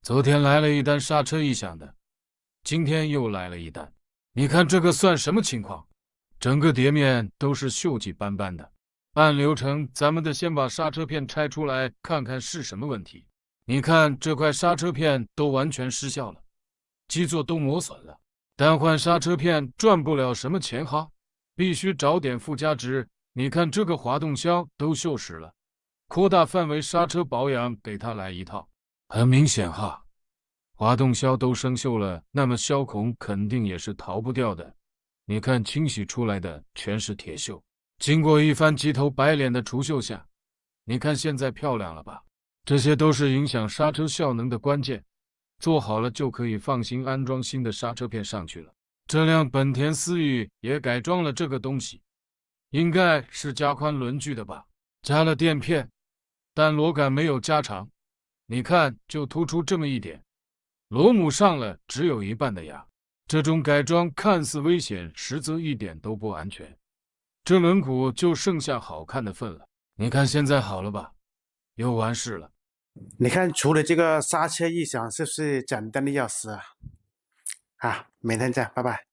昨天来了一单刹车异响的，今天又来了一单。你看这个算什么情况？整个碟面都是锈迹斑斑的。按流程，咱们得先把刹车片拆出来，看看是什么问题。你看这块刹车片都完全失效了，基座都磨损了。单换刹车片赚不了什么钱哈，必须找点附加值。你看这个滑动销都锈蚀了，扩大范围刹车保养给它来一套。很明显哈，滑动销都生锈了，那么销孔肯定也是逃不掉的。你看清洗出来的全是铁锈，经过一番急头白脸的除锈下，你看现在漂亮了吧？这些都是影响刹车效能的关键，做好了就可以放心安装新的刹车片上去了。这辆本田思域也改装了这个东西，应该是加宽轮距的吧？加了垫片，但螺杆没有加长，你看就突出这么一点，螺母上了只有一半的牙。这种改装看似危险，实则一点都不安全。这轮毂就剩下好看的份了。你看现在好了吧？又完事了。你看，除了这个刹车异响，是不是简单的要死啊？啊，每天这样，拜拜。